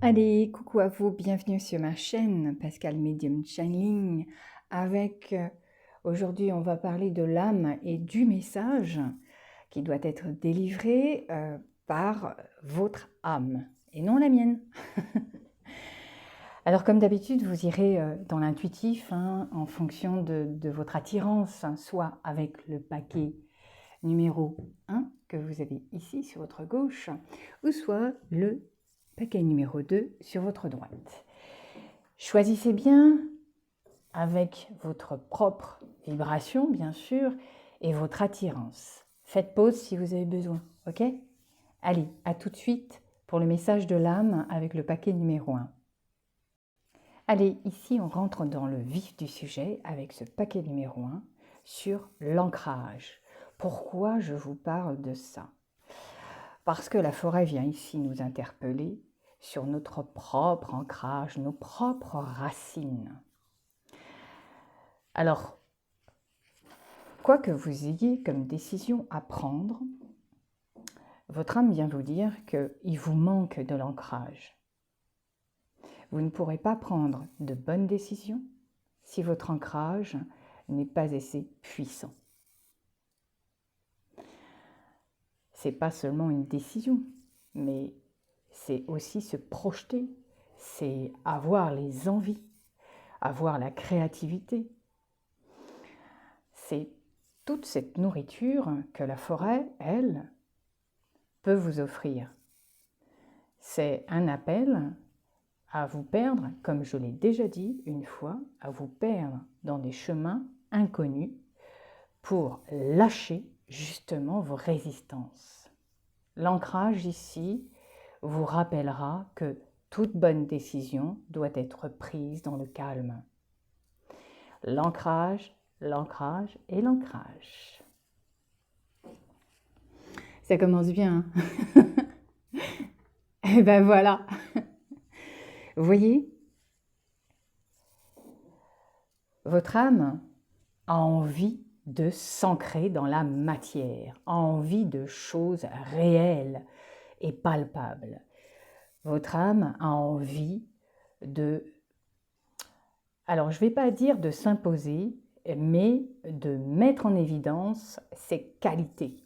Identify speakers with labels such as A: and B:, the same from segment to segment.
A: Allez, coucou à vous, bienvenue sur ma chaîne Pascal Medium Channeling. Aujourd'hui, on va parler de l'âme et du message qui doit être délivré par votre âme et non la mienne. Alors comme d'habitude, vous irez dans l'intuitif en fonction de votre attirance, soit avec le paquet numéro 1 que vous avez ici sur votre gauche, ou soit le paquet numéro 2 sur votre droite. Choisissez bien avec votre propre vibration, bien sûr, et votre attirance. Faites pause si vous avez besoin, ok? Allez, à tout de suite pour le message de l'âme avec le paquet numéro 1. Allez, ici on rentre dans le vif du sujet avec ce paquet numéro 1 sur l'ancrage. Pourquoi je vous parle de ça? Parce que la forêt vient ici nous interpeller sur notre propre ancrage, nos propres racines. Alors, quoi que vous ayez comme décision à prendre, votre âme vient vous dire qu'il vous manque de l'ancrage. Vous ne pourrez pas prendre de bonnes décisions si votre ancrage n'est pas assez puissant. Ce n'est pas seulement une décision, mais c'est aussi se projeter, c'est avoir les envies, avoir la créativité. C'est toute cette nourriture que la forêt, elle, peut vous offrir. C'est un appel à vous perdre, comme je l'ai déjà dit une fois, à vous perdre dans des chemins inconnus pour lâcher justement vos résistances. L'ancrage ici vous rappellera que toute bonne décision doit être prise dans le calme. L'ancrage, l'ancrage et l'ancrage. Ça commence bien. Et ben voilà. Vous voyez, votre âme a envie de s'ancrer dans la matière, a envie de choses réelles et palpables. Votre âme a envie de, alors je ne vais pas dire de s'imposer, mais de mettre en évidence ses qualités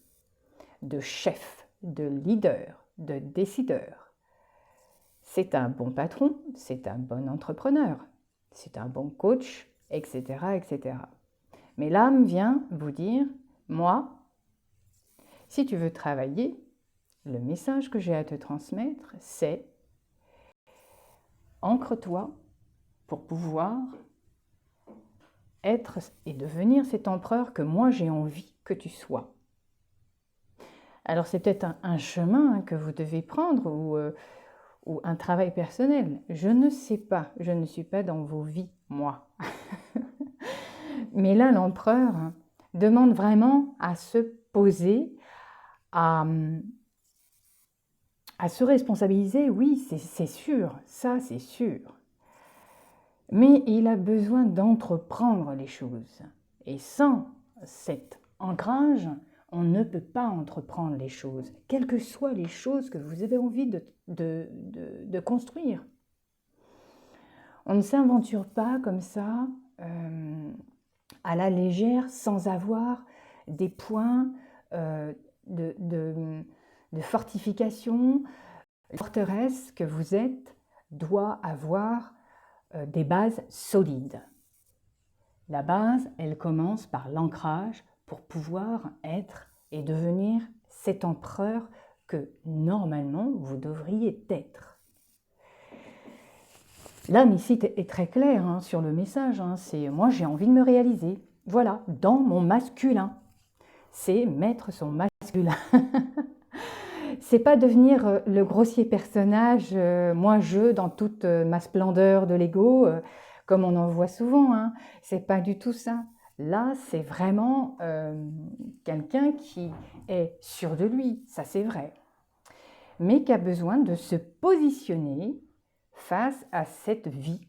A: de chef, de leader, de décideur. C'est un bon patron, c'est un bon entrepreneur, c'est un bon coach, etc., etc. Mais l'âme vient vous dire, moi, si tu veux travailler, le message que j'ai à te transmettre, c'est ancre-toi pour pouvoir être et devenir cet empereur que moi j'ai envie que tu sois. Alors c'est peut-être un chemin que vous devez prendre ou un travail personnel. Je ne sais pas, je ne suis pas dans vos vies, moi. Mais là, l'empereur demande vraiment à se poser, à se responsabiliser, oui, c'est sûr, ça c'est sûr. Mais il a besoin d'entreprendre les choses. Et sans cet ancrage, on ne peut pas entreprendre les choses, quelles que soient les choses que vous avez envie de construire. On ne s'aventure pas comme ça, à la légère, sans avoir des points de fortification. La forteresse que vous êtes doit avoir des bases solides. La base, elle commence par l'ancrage pour pouvoir être et devenir cet empereur que normalement vous devriez être. L'âme ici est très claire sur le message, c'est moi j'ai envie de me réaliser, voilà, dans mon masculin. C'est mettre son masculin. C'est pas devenir le grossier personnage, moi je, dans toute ma splendeur de l'ego, comme on en voit souvent, c'est pas du tout ça. Là, c'est vraiment quelqu'un qui est sûr de lui, ça c'est vrai, mais qui a besoin de se positionner face à cette vie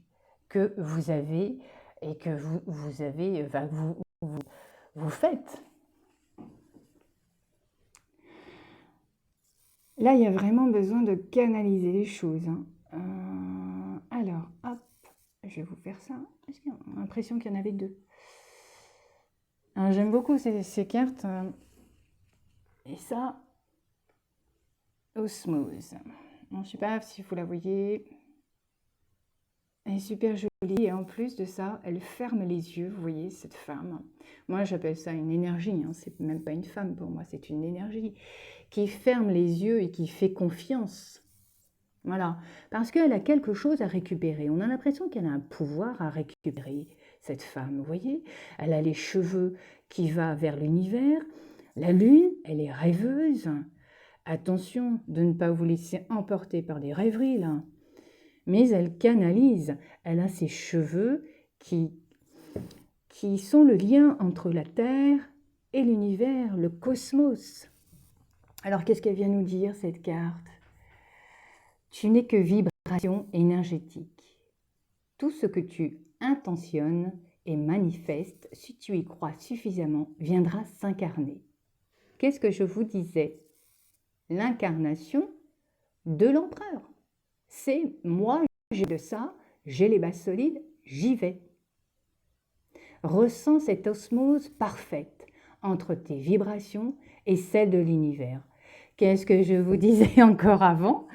A: que vous avez et que vous faites. Là, il y a vraiment besoin de canaliser les choses. je vais vous faire ça. J'ai l'impression qu'il y en avait deux. J'aime beaucoup ces cartes. Et ça, osmose. Bon, je ne sais pas si vous la voyez. Elle est super jolie et en plus de ça, elle ferme les yeux, vous voyez, cette femme. Moi, j'appelle ça une énergie, hein. C'est même pas une femme pour moi, c'est une énergie qui ferme les yeux et qui fait confiance. Voilà, parce qu'elle a quelque chose à récupérer. On a l'impression qu'elle a un pouvoir à récupérer, cette femme, vous voyez. Elle a les cheveux qui vont vers l'univers. La lune, elle est rêveuse. Attention de ne pas vous laisser emporter par des rêveries, là. Mais elle canalise. Elle a ses cheveux qui sont le lien entre la Terre et l'univers, le cosmos. Alors, qu'est-ce qu'elle vient nous dire, cette carte? Tu n'es que vibration énergétique. Tout ce que tu intentionnes et manifestes, si tu y crois suffisamment, viendra s'incarner. Qu'est-ce que je vous disais? L'incarnation de l'empereur. C'est moi, j'ai de ça, j'ai les bases solides, j'y vais. Ressens cette osmose parfaite entre tes vibrations et celles de l'univers. Qu'est-ce que je vous disais encore avant?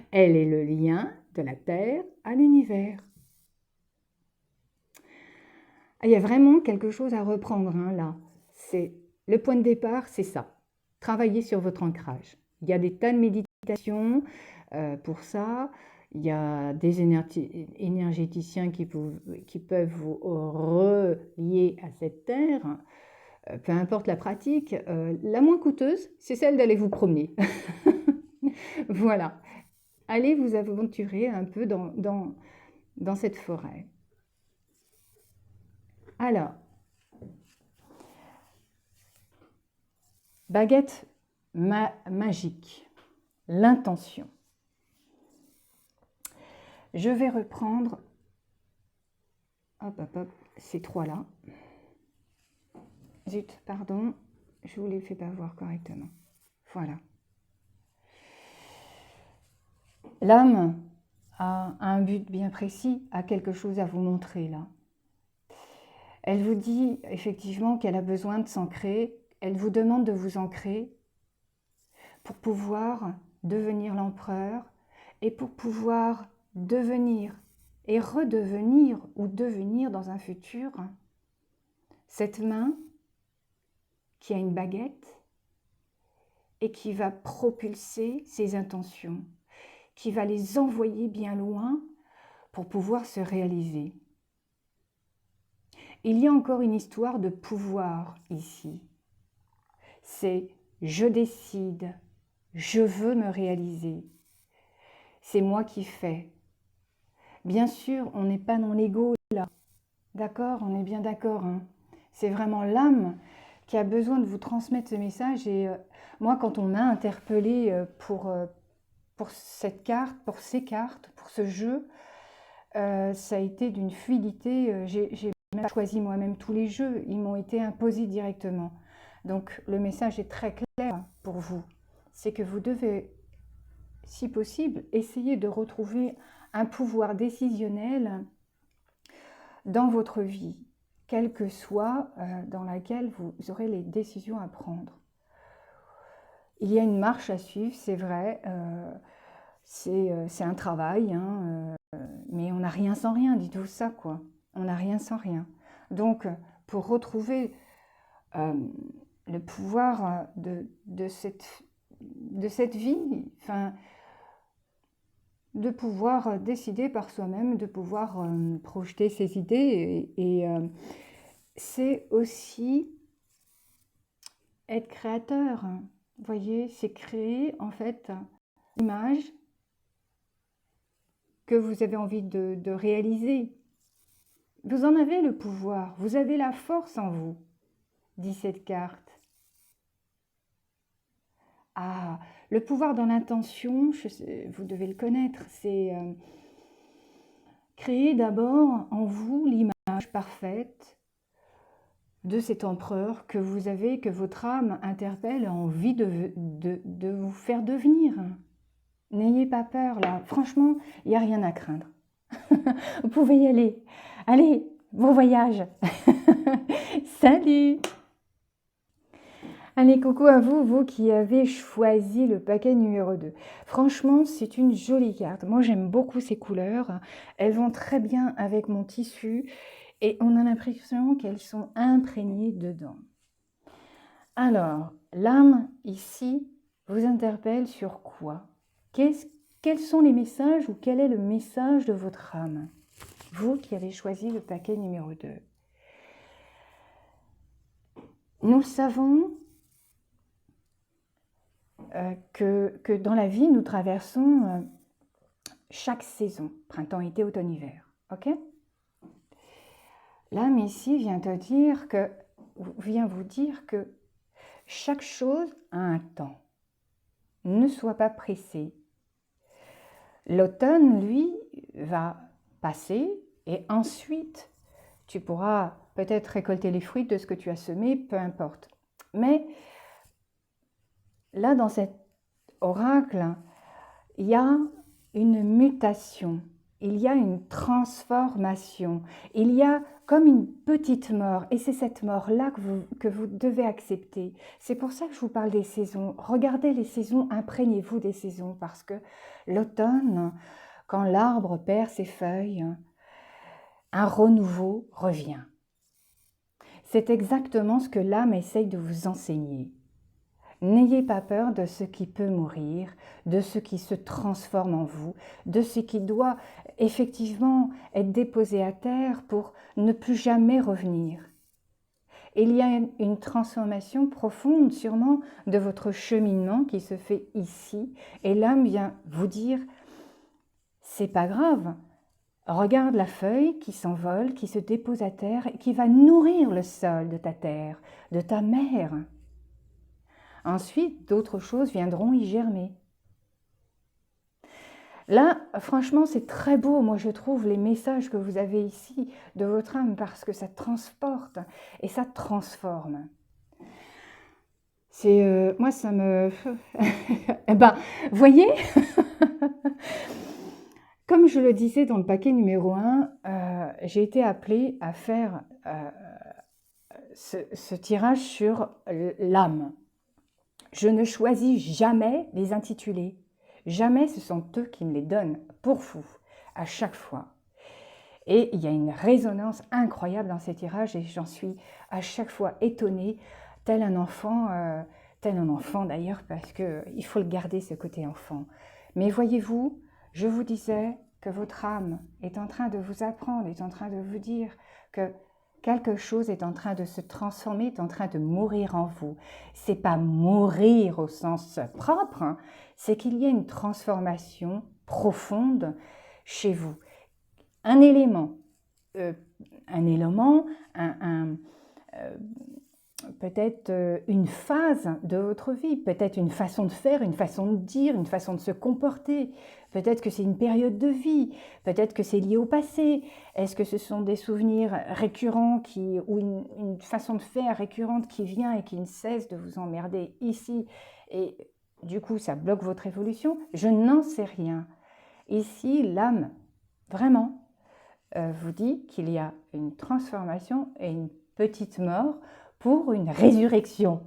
A: Elle est le lien de la Terre à l'univers. Il y a vraiment quelque chose à reprendre, hein, là. Le point de départ, c'est ça. Travailler sur votre ancrage. Il y a des tas de méditations pour ça. Il y a des énergéticiens qui peuvent vous relier à cette terre. Peu importe la pratique. La moins coûteuse, c'est celle d'aller vous promener. Voilà. Allez vous aventurer un peu dans cette forêt. Alors, baguette magique, l'intention. Je vais reprendre ces trois-là. Zut, pardon, je ne vous les fais pas voir correctement. Voilà. L'âme a un but bien précis, a quelque chose à vous montrer là. Elle vous dit effectivement qu'elle a besoin de s'ancrer. Elle vous demande de vous ancrer pour pouvoir devenir l'empereur et pour pouvoir devenir et redevenir ou devenir dans un futur cette main qui a une baguette et qui va propulser ses intentions, qui va les envoyer bien loin pour pouvoir se réaliser. Il y a encore une histoire de pouvoir ici. C'est « je décide, je veux me réaliser ». C'est moi qui fais. Bien sûr, on n'est pas dans l'ego là. D'accord? On est bien d'accord. Hein, c'est vraiment l'âme qui a besoin de vous transmettre ce message. Et moi, quand on m'a interpellée pour cette carte, pour ces cartes, pour ce jeu, ça a été d'une fluidité. J'ai même choisi moi-même tous les jeux. Ils m'ont été imposés directement. Donc, le message est très clair pour vous. C'est que vous devez, si possible, essayer de retrouver un pouvoir décisionnel dans votre vie, quelle que soit dans laquelle vous aurez les décisions à prendre. Il y a une marche à suivre, c'est vrai, c'est un travail, hein, mais on n'a rien sans rien, dites-vous ça, quoi. On n'a rien sans rien. Donc, pour retrouver le pouvoir de cette vie, enfin, de pouvoir décider par soi-même, de pouvoir projeter ses idées. Et c'est aussi être créateur. Vous voyez, c'est créer en fait l'image que vous avez envie de réaliser. Vous en avez le pouvoir, vous avez la force en vous, dit cette carte. Ah, le pouvoir dans l'intention, vous devez le connaître, c'est créer d'abord en vous l'image parfaite de cet empereur que vous avez, que votre âme interpelle, a envie de vous faire devenir. N'ayez pas peur là, franchement, il n'y a rien à craindre. Vous pouvez y aller. Allez, bon voyage. Salut. Allez, coucou à vous, vous qui avez choisi le paquet numéro 2. Franchement, c'est une jolie carte. Moi, j'aime beaucoup ces couleurs. Elles vont très bien avec mon tissu et on a l'impression qu'elles sont imprégnées dedans. Alors, l'âme, ici, vous interpelle sur quoi? Quels sont les messages ou quel est le message de votre âme? Vous qui avez choisi le paquet numéro 2. Nous savons que dans la vie, nous traversons chaque saison, printemps, été, automne, hiver. Ok? L'âme ici vient vous dire que chaque chose a un temps. Ne sois pas pressé. L'automne, lui, va passer et ensuite, tu pourras peut-être récolter les fruits de ce que tu as semé, peu importe. Mais là, dans cet oracle, il y a une mutation, il y a une transformation, il y a comme une petite mort, et c'est cette mort-là que vous devez accepter. C'est pour ça que je vous parle des saisons. Regardez les saisons, imprégnez-vous des saisons, parce que l'automne, quand l'arbre perd ses feuilles, un renouveau revient. C'est exactement ce que l'âme essaye de vous enseigner. N'ayez pas peur de ce qui peut mourir, de ce qui se transforme en vous, de ce qui doit effectivement être déposé à terre pour ne plus jamais revenir. Il y a une transformation profonde sûrement de votre cheminement qui se fait ici, et l'âme vient vous dire, c'est pas grave, regarde la feuille qui s'envole, qui se dépose à terre, et qui va nourrir le sol de ta terre, de ta mère. Ensuite, d'autres choses viendront y germer. Là, franchement, c'est très beau, moi je trouve, les messages que vous avez ici de votre âme, parce que ça transporte et ça transforme. Moi, ça me... eh ben, voyez, comme je le disais dans le paquet numéro 1, j'ai été appelée à faire ce tirage sur l'âme. Je ne choisis jamais les intitulés. Jamais ce sont eux qui me les donnent pour vous, à chaque fois. Et il y a une résonance incroyable dans ces tirages et j'en suis à chaque fois étonnée, tel un enfant d'ailleurs, parce qu'il faut le garder ce côté enfant. Mais voyez-vous, je vous disais que votre âme est en train de vous apprendre, est en train de vous dire que quelque chose est en train de se transformer, est en train de mourir en vous. C'est pas mourir au sens propre, hein, c'est qu'il y a une transformation profonde chez vous. Un élément, peut-être une phase de votre vie, peut-être une façon de faire, une façon de dire, une façon de se comporter. Peut-être que c'est une période de vie, peut-être que c'est lié au passé. Est-ce que ce sont des souvenirs récurrents ou une façon de faire récurrente qui vient et qui ne cesse de vous emmerder ici et du coup ça bloque votre évolution? Je n'en sais rien. Ici, l'âme, vraiment, vous dit qu'il y a une transformation et une petite mort pour une résurrection.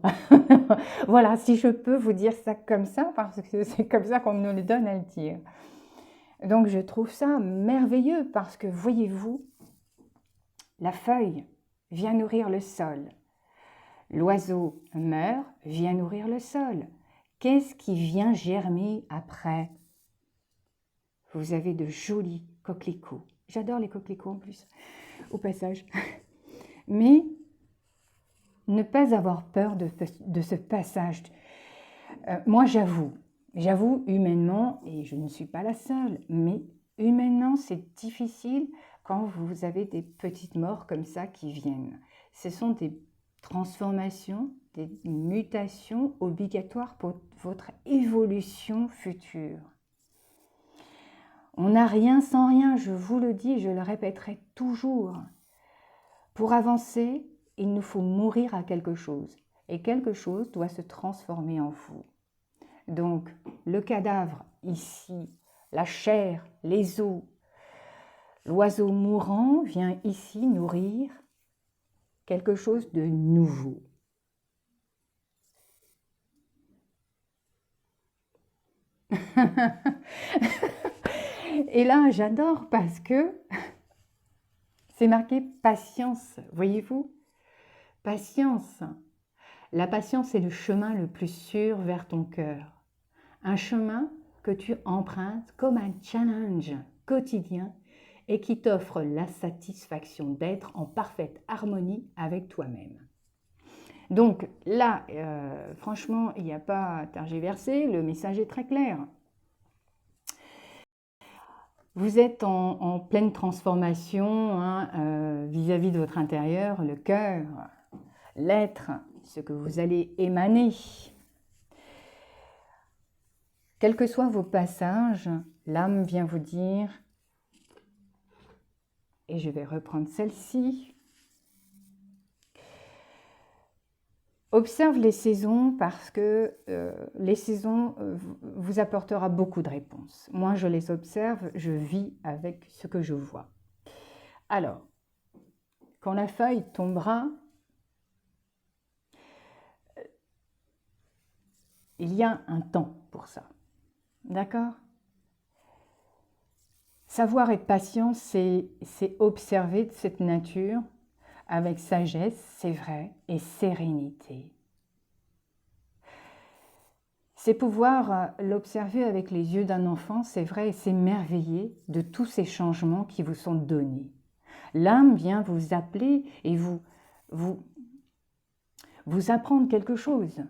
A: Voilà, si je peux vous dire ça comme ça, parce que c'est comme ça qu'on nous le donne à le dire. Donc je trouve ça merveilleux parce que, voyez-vous, la feuille vient nourrir le sol. L'oiseau meurt, vient nourrir le sol. Qu'est-ce qui vient germer après? Vous avez de jolis coquelicots. J'adore les coquelicots en plus, au passage. Mais ne pas avoir peur de ce passage. Moi, j'avoue humainement, et je ne suis pas la seule, mais humainement, c'est difficile quand vous avez des petites morts comme ça qui viennent. Ce sont des transformations, des mutations obligatoires pour votre évolution future. On n'a rien sans rien, je vous le dis, je le répéterai toujours. Pour avancer, il nous faut mourir à quelque chose. Et quelque chose doit se transformer en vous. Donc, le cadavre ici, la chair, les os, L'oiseau mourant vient ici nourrir quelque chose de nouveau. Et là, j'adore parce que c'est marqué patience, voyez-vous? Patience. La patience est le chemin le plus sûr vers ton cœur. Un chemin que tu empruntes comme un challenge quotidien et qui t'offre la satisfaction d'être en parfaite harmonie avec toi-même. Donc là, franchement, il n'y a pas à tergiverser, le message est très clair. Vous êtes en pleine transformation vis-à-vis de votre intérieur, le cœur, l'être, ce que vous allez émaner. Quels que soient vos passages, l'âme vient vous dire, et je vais reprendre celle-ci, observe les saisons parce que les saisons vous apportera beaucoup de réponses. Moi, je les observe, je vis avec ce que je vois. Alors, quand la feuille tombera, il y a un temps pour ça. D'accord ? Savoir être patient, c'est observer cette nature avec sagesse, c'est vrai, et sérénité. C'est pouvoir l'observer avec les yeux d'un enfant, c'est vrai, et s'émerveiller de tous ces changements qui vous sont donnés. L'âme vient vous appeler et vous apprendre quelque chose.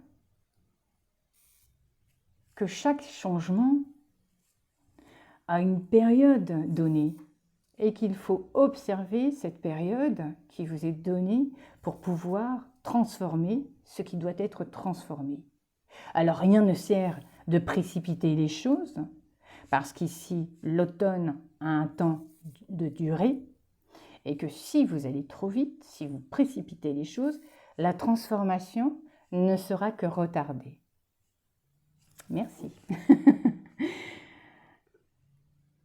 A: Que chaque changement a une période donnée et qu'il faut observer cette période qui vous est donnée pour pouvoir transformer ce qui doit être transformé. Alors rien ne sert de précipiter les choses, parce qu'ici l'automne a un temps de durée, et que si vous allez trop vite, si vous précipitez les choses, la transformation ne sera que retardée. Merci.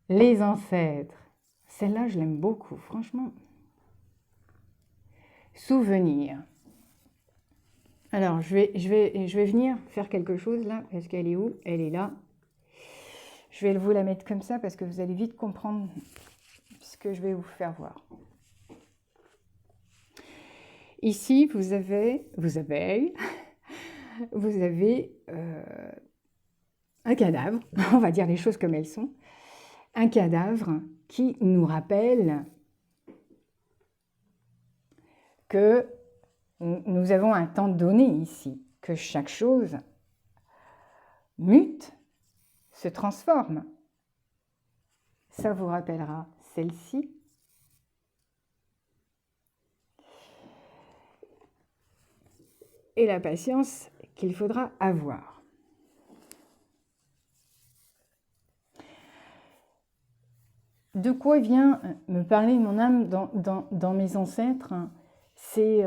A: Les ancêtres. Celle-là, je l'aime beaucoup, franchement. Souvenir. Alors, je vais venir faire quelque chose là, parce qu'elle est où? Elle est là. Je vais vous la mettre comme ça, parce que vous allez vite comprendre ce que je vais vous faire voir. Ici, vous avez un cadavre, on va dire les choses comme elles sont, un cadavre qui nous rappelle que nous avons un temps donné ici, que chaque chose mute, se transforme. Ça vous rappellera celle-ci. Et la patience qu'il faudra avoir. De quoi vient me parler mon âme dans mes ancêtres? C'est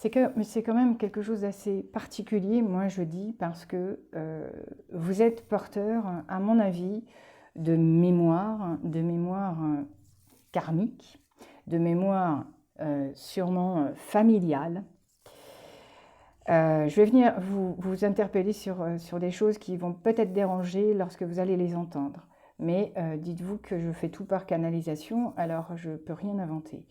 A: quand même quelque chose d'assez particulier, moi je dis, parce que vous êtes porteur, à mon avis, de mémoire karmique, de mémoire sûrement familiale. Je vais venir vous interpeller sur des choses qui vont peut-être déranger lorsque vous allez les entendre. Mais dites-vous que je fais tout par canalisation, alors je ne peux rien inventer.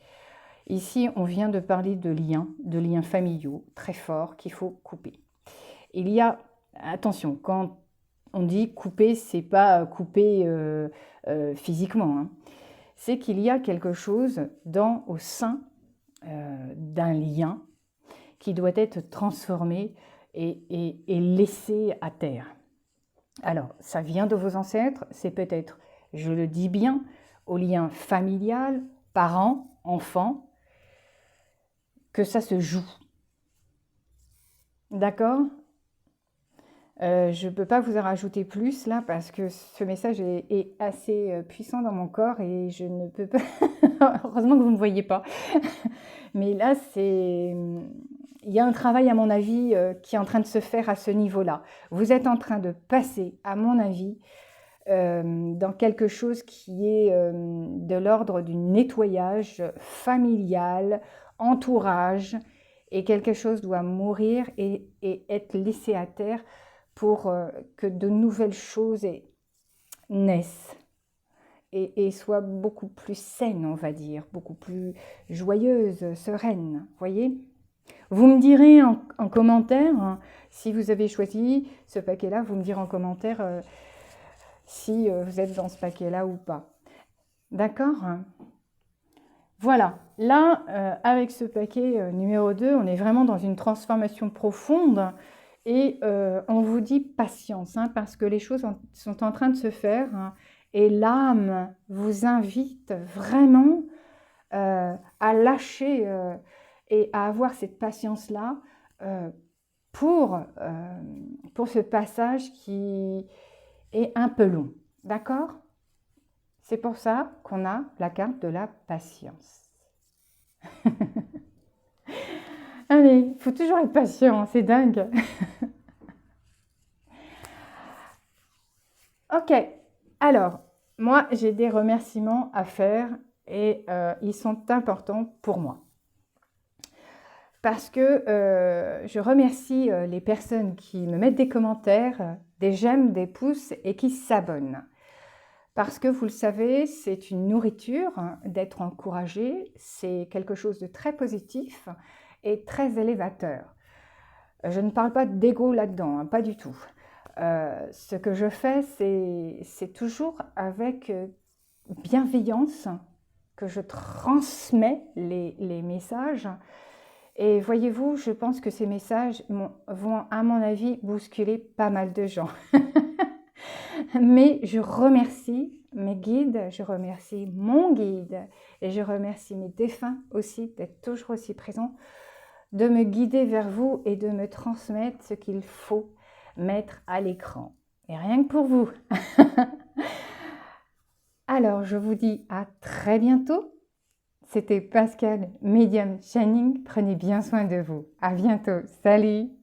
A: Ici, on vient de parler de liens familiaux très forts qu'il faut couper. Il y a, attention, quand on dit couper, c'est pas couper physiquement, hein. C'est qu'il y a quelque chose au sein d'un lien qui doit être transformé et laissé à terre. Alors, ça vient de vos ancêtres, c'est peut-être, je le dis bien, au lien familial, parents, enfants, que ça se joue. D'accord ? Je ne peux pas vous en rajouter plus là parce que ce message est assez puissant dans mon corps et je ne peux pas... Heureusement que vous ne me voyez pas. Mais là, il y a un travail, à mon avis, qui est en train de se faire à ce niveau-là. Vous êtes en train de passer, à mon avis, dans quelque chose qui est de l'ordre du nettoyage familial, entourage, et quelque chose doit mourir et être laissé à terre pour que de nouvelles choses naissent et soient beaucoup plus saines, on va dire, beaucoup plus joyeuses, sereines, voyez ? Vous me direz en commentaire, hein, si vous avez choisi ce paquet-là, vous me direz en commentaire si vous êtes dans ce paquet-là ou pas. D'accord ? Voilà, là, avec ce paquet numéro 2, on est vraiment dans une transformation profonde et on vous dit patience, hein, parce que les choses sont en train de se faire, hein, et l'âme vous invite vraiment à lâcher et à avoir cette patience-là pour ce passage qui est un peu long. D'accord ? C'est pour ça qu'on a la carte de la patience. Allez, il faut toujours être patient, c'est dingue. Ok, alors, moi j'ai des remerciements à faire et ils sont importants pour moi. Parce que je remercie les personnes qui me mettent des commentaires, des j'aime, des pouces et qui s'abonnent. Parce que vous le savez, c'est une nourriture d'être encouragé, c'est quelque chose de très positif et très élévateur. Je ne parle pas d'ego là-dedans, hein, pas du tout. Ce que je fais, c'est toujours avec bienveillance que je transmets les messages. Et voyez-vous, je pense que ces messages vont, à mon avis, bousculer pas mal de gens. Mais je remercie mes guides, je remercie mon guide et je remercie mes défunts aussi d'être toujours aussi présents, de me guider vers vous et de me transmettre ce qu'il faut mettre à l'écran. Et rien que pour vous. Alors, je vous dis à très bientôt. C'était Pascal, Medium Shining. Prenez bien soin de vous. À bientôt. Salut!